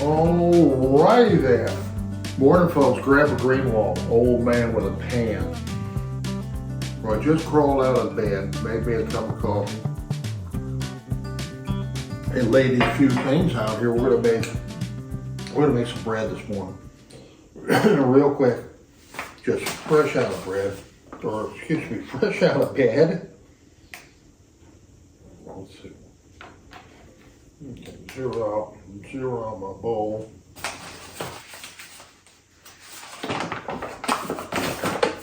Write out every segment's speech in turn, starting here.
Alrighty then. Morning folks, Grandpa Greenwald, old man with a pan. Well, I just crawled out of bed, made me a cup of coffee, and laid these few things out here. We're gonna make some bread this morning. Real quick, just fresh out of bread, or excuse me, fresh out of bed. Let's see. Okay, zero out my bowl.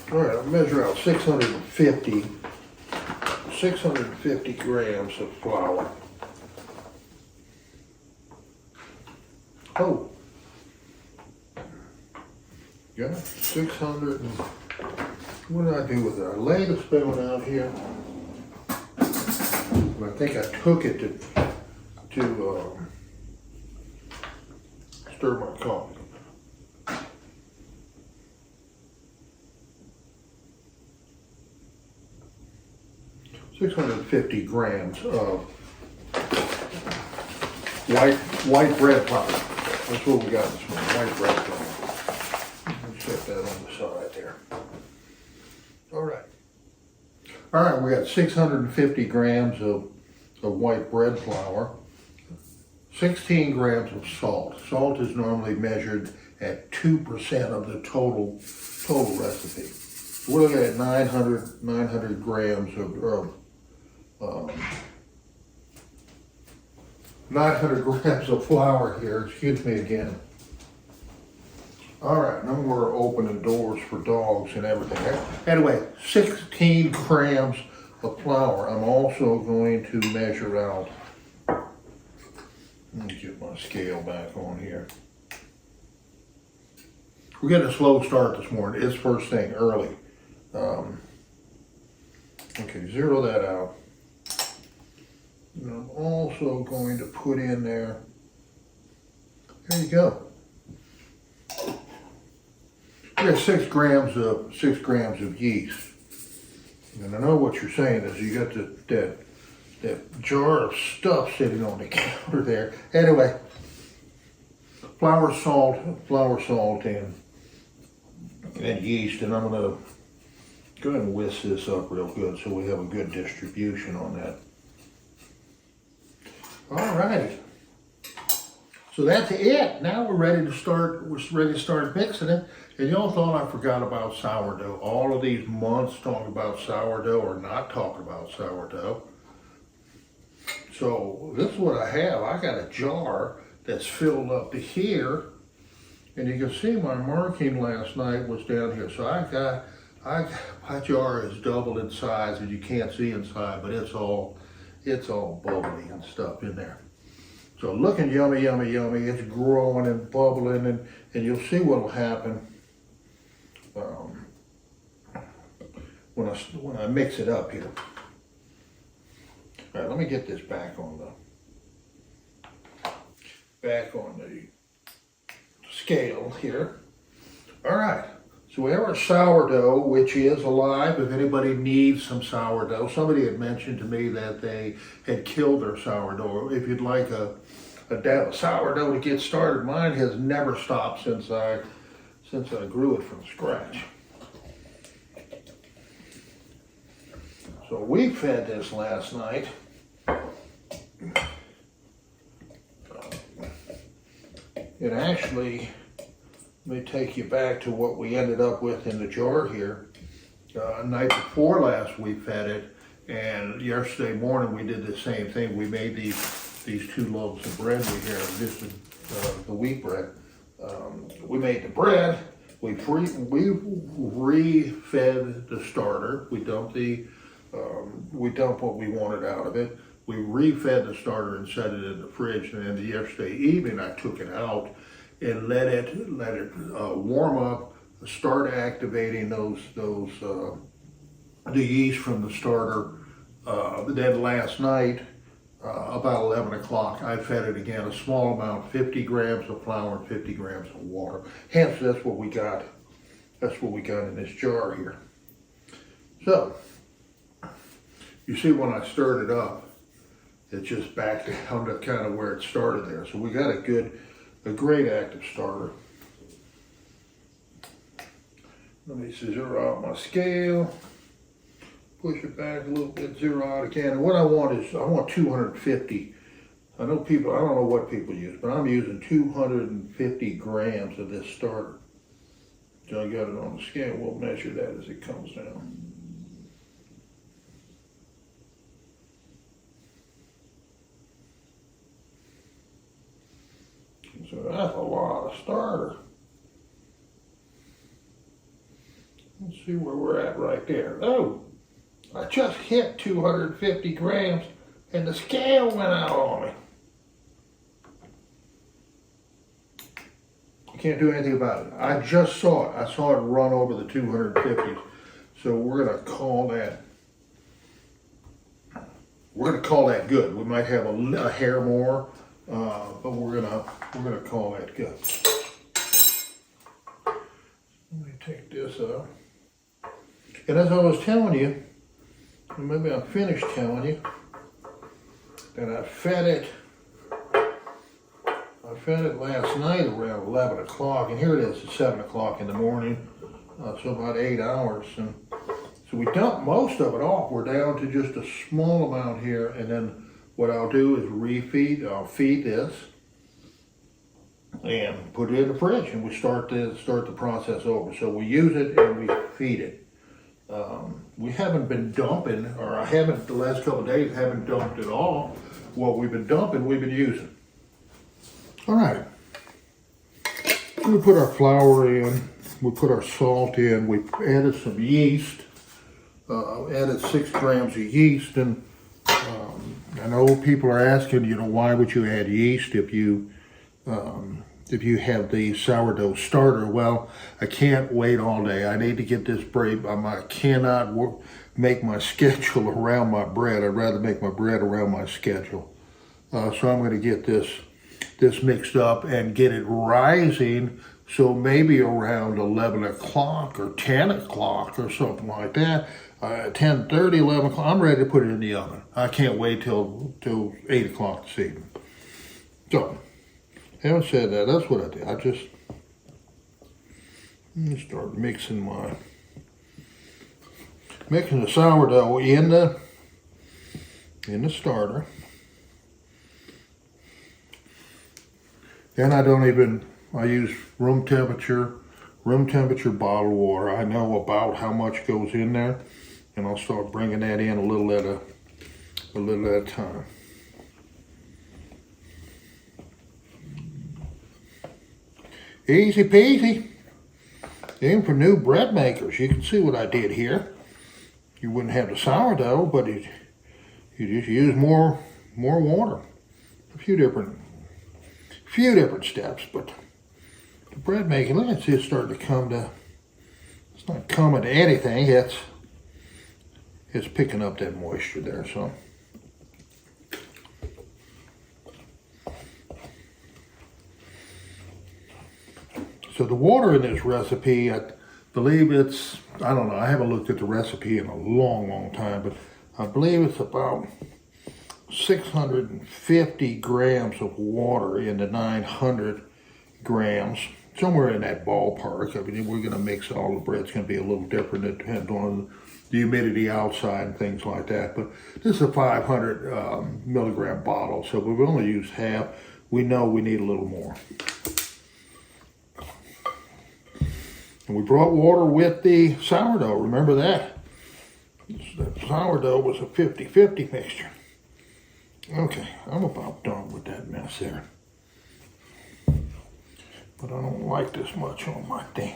All right, I'll measure out 650 grams of flour. Oh, yeah, 600 and, what did I do with it? I laid the spoon out here. I think I took it to stir my coffee. $650 grams of white bread flour. That's what we got this morning, white bread flour. Let me set that on the side there. All right, we got 650 grams of white bread flour, 16 grams of salt. Salt is normally measured at 2% of the total recipe. We're looking at 900 grams of 900 grams of flour here, excuse me again. All right, now we're opening doors for dogs and everything. Anyway, 16 grams of flour. I'm also going to measure out, let me get my scale back on here. We're getting a slow start this morning. It's first thing early. Okay, zero that out. And I'm also going to put in there, you go. We got 6 grams of yeast. And I know what you're saying is you got that jar of stuff sitting on the counter there. Anyway, flour, salt, and yeast, and I'm gonna go ahead and whisk this up real good so we have a good distribution on that. All right. So that's it. Now we're ready to start mixing it. And y'all thought I forgot about sourdough. All of these months talking about sourdough or not talking about sourdough. So this is what I have. I got a jar that's filled up to here. And you can see my marking last night was down here. So my jar is doubled in size and you can't see inside, but it's all bubbly and stuff in there. So looking yummy, yummy, yummy. It's growing and bubbling, and you'll see what will happen when I mix it up here. All right, let me get this back on the scale here. All right. So we have our sourdough, which is alive. If anybody needs some sourdough, somebody had mentioned to me that they had killed their sourdough. If you'd like a sourdough to get started, mine has never stopped since I grew it from scratch. So we fed this last night. It actually, let me take you back to what we ended up with in the jar here. Night before last we fed it, and yesterday morning we did the same thing. We made these 2 loaves of bread we have, just the wheat bread. We made the bread. We re-fed the starter. We dumped what we wanted out of it. We re-fed the starter and set it in the fridge. And then yesterday evening I took it out and let it warm up, start activating the yeast from the starter. Then last night, about 11 o'clock, I fed it again, a small amount, 50 grams of flour and 50 grams of water. Hence, that's what we got in this jar here. So, you see when I stirred it up, it's just back down to kind of where it started there. So we got a a great active starter. Let me zero out my scale, push it back a little bit, zero out again. And what I want is, I want 250. I know people, I don't know what people use, but I'm using 250 grams of this starter. So I got it on the scale, we'll measure that as it comes down. So that's a lot of starter. Let's see where we're at right there. Oh, I just hit 250 grams and the scale went out on me. I can't do anything about it. I just saw it. I saw it run over the 250s. So we're gonna call that, good. We might have a hair more, but we're gonna call that good. Let me take this up. And as I was telling you, maybe I finished telling you, that I fed it last night around 11 o'clock, and here it is at 7 o'clock in the morning, so about 8 hours. And so we dumped most of it off. We're down to just a small amount here, and then what I'll do is refeed. I'll feed this and put it in the fridge, and we start the process over. So we use it and we feed it. We haven't been dumping, or I haven't, the last couple of days, haven't dumped at all. What we've been dumping, we've been using. All right, we put our flour in, we put our salt in, we added some yeast, added 6 grams of yeast, and I know people are asking, you know, why would you add yeast if you have the sourdough starter? Well, I can't wait all day. I need to get this bread. I cannot make my schedule around my bread. I'd rather make my bread around my schedule. So I'm going to get this mixed up and get it rising. So maybe around 11 o'clock or 10 o'clock or something like that. 10:30, 11 o'clock, I'm ready to put it in the oven. I can't wait till 8 o'clock this evening. So, having said that, that's what I did. Let me start mixing the sourdough in the starter. And I use room temperature bottled water. I know about how much goes in there, and I'll start bringing that in a little at a time. Easy peasy. Even for new bread makers, you can see what I did here. You wouldn't have the sourdough, but you just use more water. A few different steps, but the bread making, look at it starting to come to, it's not coming to anything, it's picking up that moisture there, so. So the water in this recipe, I believe it's, I don't know, I haven't looked at the recipe in a long time, but I believe it's about 650 grams of water into 900 grams, somewhere in that ballpark. I mean, we're going to mix all the bread. It's going to be a little different. It depends on the humidity outside and things like that. But this is a 500 milligram bottle, so we've only used half. We know we need a little more. And we brought water with the sourdough. Remember that? That sourdough was a 50-50 mixture. Okay, I'm about done with that mess there. But I don't like this much on my things.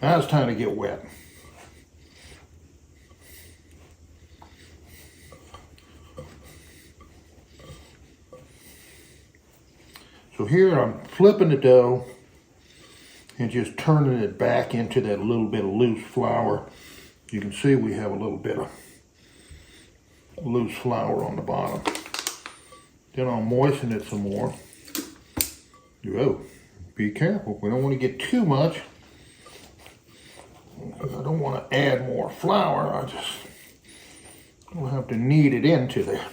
Now it's time to get wet. So here I'm flipping the dough and just turning it back into that little bit of loose flour. You can see we have a little bit of loose flour on the bottom. Then I'll moisten it some more. Whoa, be careful. We don't want to get too much. I don't want to add more flour. we'll have to knead it into there.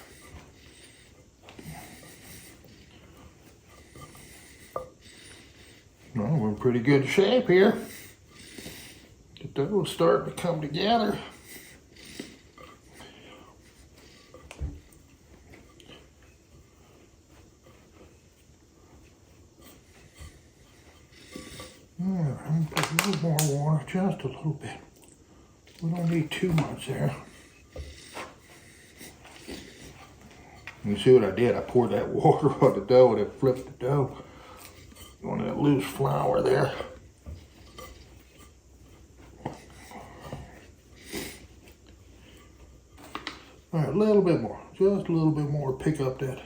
Well, we're in pretty good shape here. The dough is starting to come together. All right, I'm gonna put a little more water, just a little bit. We don't need too much there. You see what I did? I poured that water on the dough and it flipped the dough on that loose flour there. All right, a little bit more, just a little bit more. Pick up that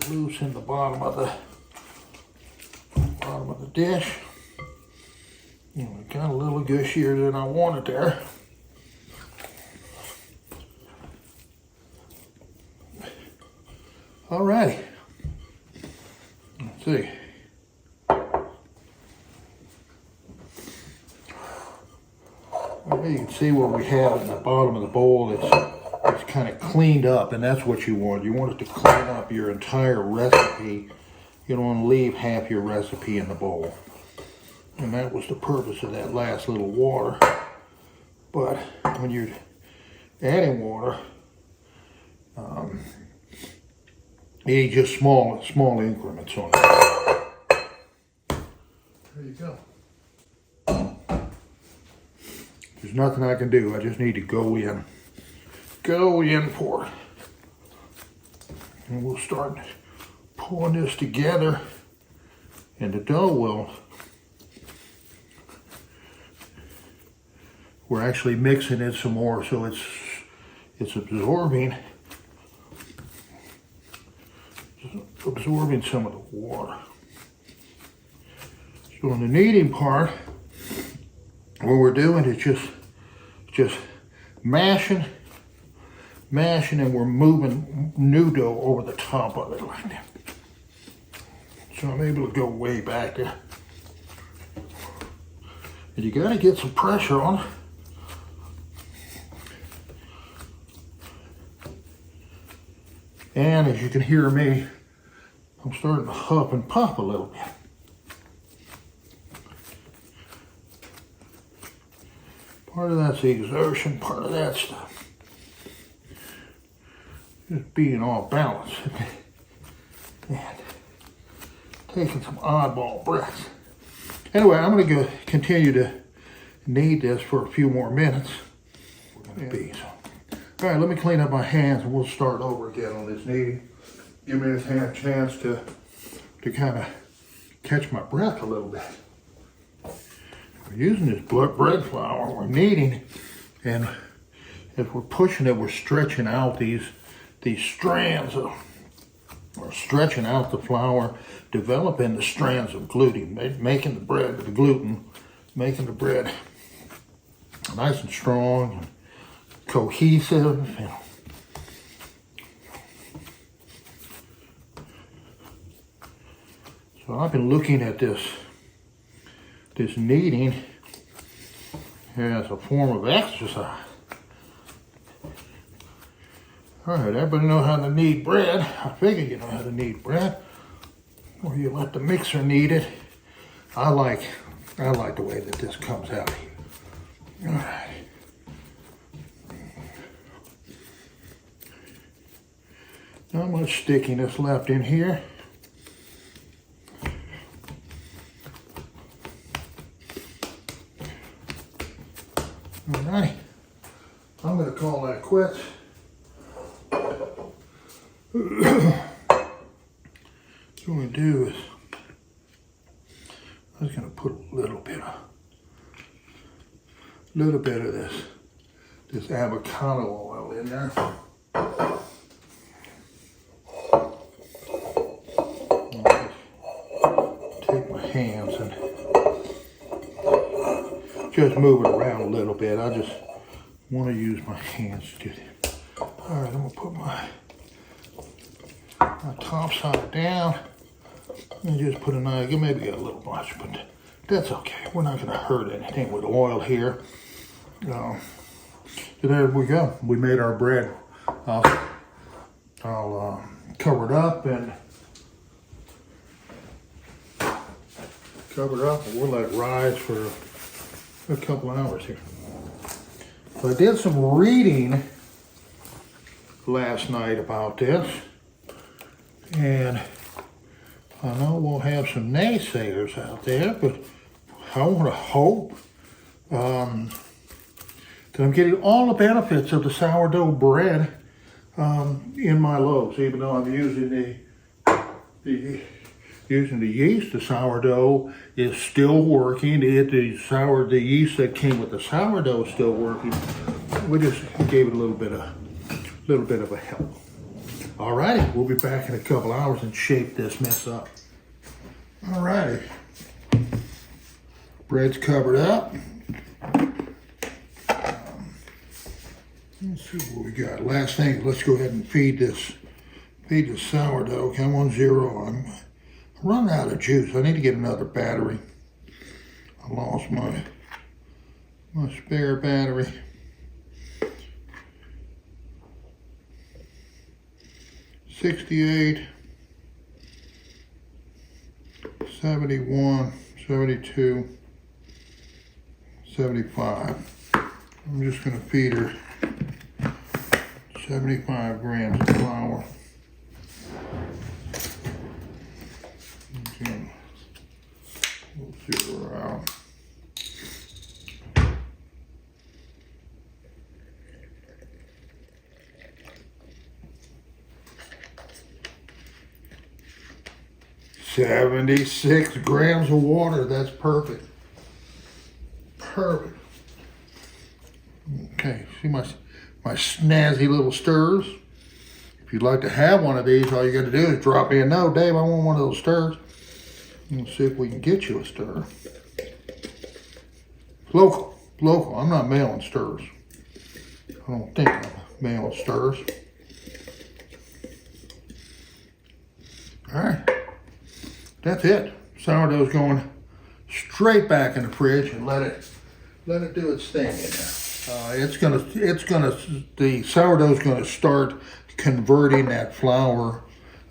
loose in the bottom of the dish. You know, it got a little gushier than I wanted there. Alrighty, let's see. Well, you can see what we have in the bottom of the bowl. It's kind of cleaned up, and that's what you want. You want it to clean up your entire recipe. You don't want to leave half your recipe in the bowl. And that was the purpose of that last little water. But when you're adding water, you need just small increments on it. There you go. There's nothing I can do. I just need to go in for it. And we'll start pulling this together, and the dough we're actually mixing it some more, so it's absorbing some of the water. So in the kneading part, what we're doing is just mashing, and we're moving new dough over the top of it like that. So I'm able to go way back there. And you gotta get some pressure on it. And as you can hear me, I'm starting to huff and puff a little bit. Part of that's the exertion, part of that's just being all balanced and taking some oddball breaths. Anyway, I'm going to go continue to knead this for a few more minutes. We're going to be so. All right, let me clean up my hands and we'll start over again on this kneading. Give me this hand a chance to kind of catch my breath a little bit. We're using this bread flour, we're kneading, and as we're pushing it, we're stretching out these strands we're stretching out the flour, developing the strands of gluten, making the bread nice and strong and cohesive. You know. So I've been looking at this kneading as a form of exercise. All right, everybody know how to knead bread. I figure you know how to knead bread. Or you let the mixer knead it. I like the way that this comes out here. All right. Not much stickiness left in here. All right, I'm going to call that quits. What I'm going to do is I'm just going to put a little bit of this avocado oil in there. Take my hands and just move it around a little bit. I just want to use my hands to do that. All right, I'm going to put my top side down and just put an egg. It may be a little much, but that's okay. We're not going to hurt anything with oil here. So there we go. We made our bread. I'll cover it up and we'll let it rise for a couple of hours here. So I did some reading last night about this, and I know we'll have some naysayers out there, but I want to hope that I'm getting all the benefits of the sourdough bread in my loaves, even though I'm using the yeast. The sourdough is still working. The yeast that came with the sourdough is still working. We just gave it a little bit of a help. Alrighty, we'll be back in a couple hours and shape this mess up. Alrighty, bread's covered up. Let's see what we got. Last thing, let's go ahead and feed this sourdough. Come on, 0. I'm running out of juice. I need to get another battery. I lost my spare battery. $68, $71, $72, $75. I'm just going to feed her 75 grams of flour. Okay. We'll zero her out. $76 grams of water. That's perfect. Perfect. Okay, see my snazzy little stirs. If you'd like to have one of these, all you got to do is drop me a note. Dave, I want one of those stirs. We'll see if we can get you a stir. Local. I'm not mailing stirs. I don't think I'm mailing stirs. All right. That's it. Sourdough's going straight back in the fridge and let it do its thing in there. The sourdough's gonna start converting that flour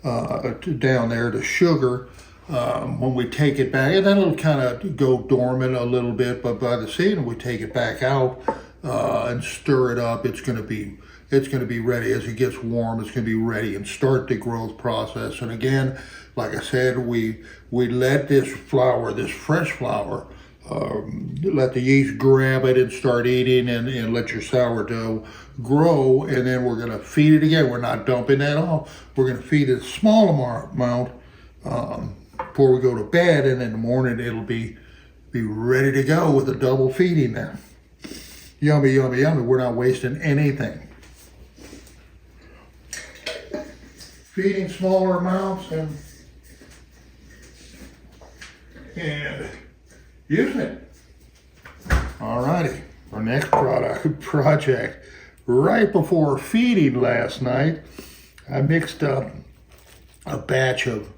down there to sugar when we take it back, and then it'll kind of go dormant a little bit. But by the second we take it back out and stir it up, it's gonna be ready. As it gets warm, it's gonna be ready and start the growth process. And again, like I said, we let this fresh flour, let the yeast grab it and start eating, and let your sourdough grow, and then we're gonna feed it again. We're not dumping that off. We're gonna feed it a small amount before we go to bed, and in the morning it'll be ready to go with a double feeding there. Yummy, yummy, yummy. We're not wasting anything. Feeding smaller amounts and using it. Alrighty, our next project. Right before feeding last night, I mixed up a batch of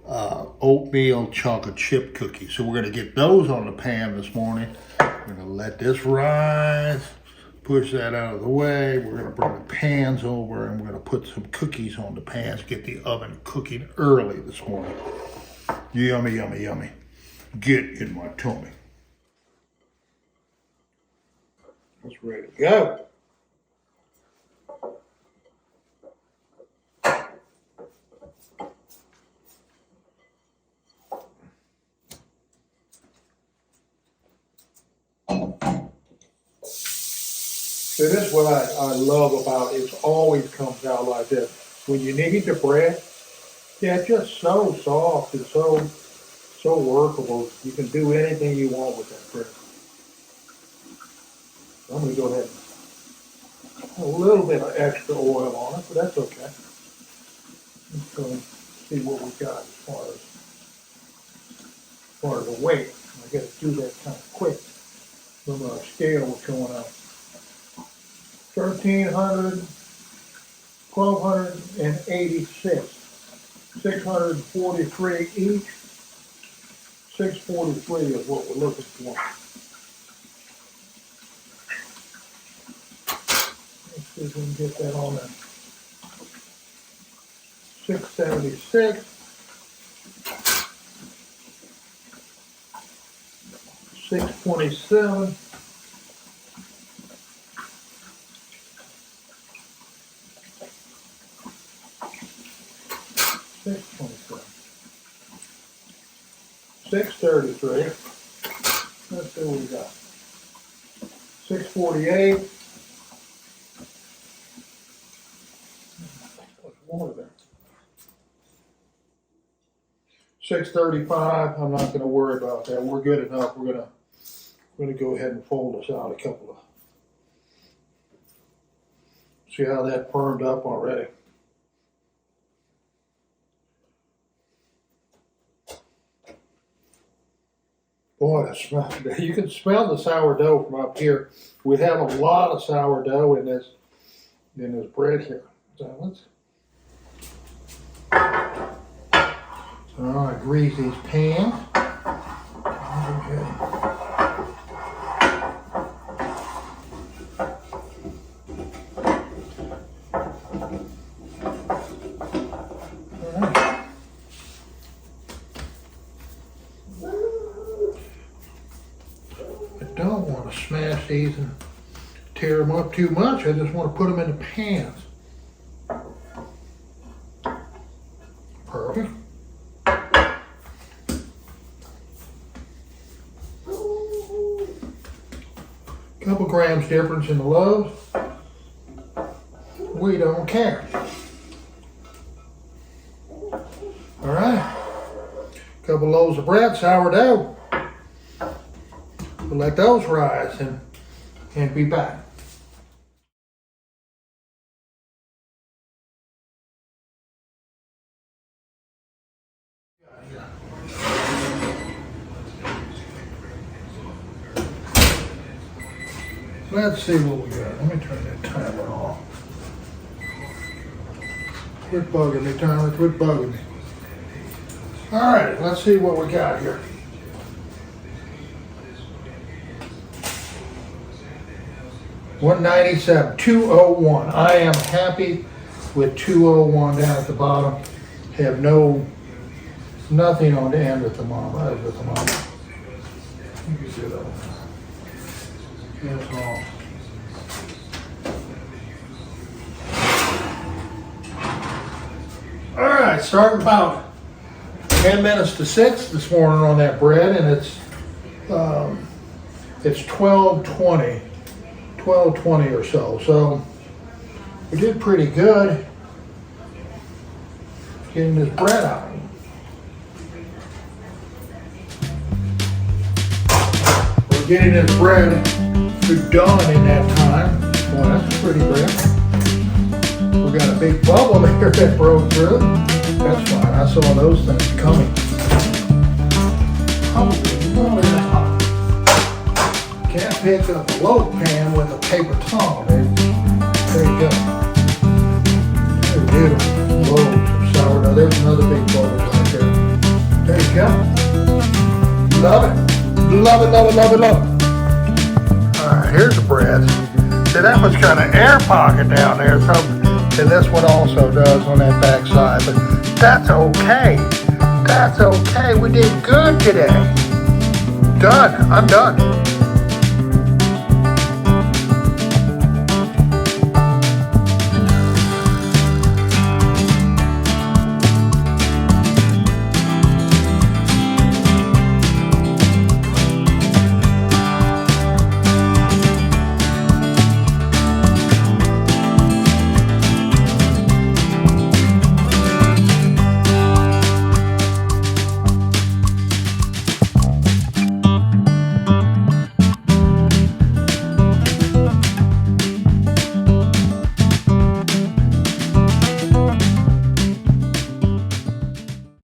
oatmeal chocolate chip cookies. So we're gonna get those on the pan this morning. We're gonna let this rise, push that out of the way. We're gonna bring the pans over and we're gonna put some cookies on the pans, get the oven cooking early this morning. Yummy, yummy, yummy. Get in my tummy. It's ready to go. So this is what I love about it. It always comes out like this. When you knead the bread, yeah, it's just so soft and so workable. You can do anything you want with that bread. So I'm going to go ahead and put a little bit of extra oil on it, but that's okay. Let's go and see what we got as far as the weight. I got to do that kind of quick. Remember our scale was going up. 1,300, 1,286, 643 each. 643 is what we're looking for. See if we can get that on there. 676. 627. 627. 633. Let's see what we got. 648. What's more there? 635. I'm not going to worry about that. We're good enough. We're going to go ahead and fold this out a couple of. See how that firmed up already. Boy, you can smell the sourdough from up here. We have a lot of sourdough in this bread here. So let's. So I grease these pans. Okay. Don't want to smash these and tear them up too much. I just want to put them in the pans. Perfect. Couple grams difference in the loaves. We don't care. All right. Couple loaves of bread, sourdough. We'll let those rise and be back. Let's see what we got. Let me turn that timer off. Quit bugging me, timer. Quit bugging me. All right, let's see what we got here. $197, 201. I am happy with 201 down at the bottom. Have nothing on the end at the moment. You can see that. That's all. All right, starting about 10 minutes to 6 this morning on that bread, and it's 12:20 or so. So we did pretty good getting this bread out. We're getting this bread done in that time. Well, that's pretty great. We got a big bubble there that broke through. That's fine. I saw those things coming. Oh, that's hot. Can't pick up a loaf pan with a paper towel. There you go. There's beautiful loaves of sourdough. There's another big bowl right there. There you go. Love it. Love it, love it, love it, love it. Alright, here's the bread. See, that was kind of air pocket down there, so, and this one also does on that back side, but that's okay. That's okay. We did good today. Done. I'm done.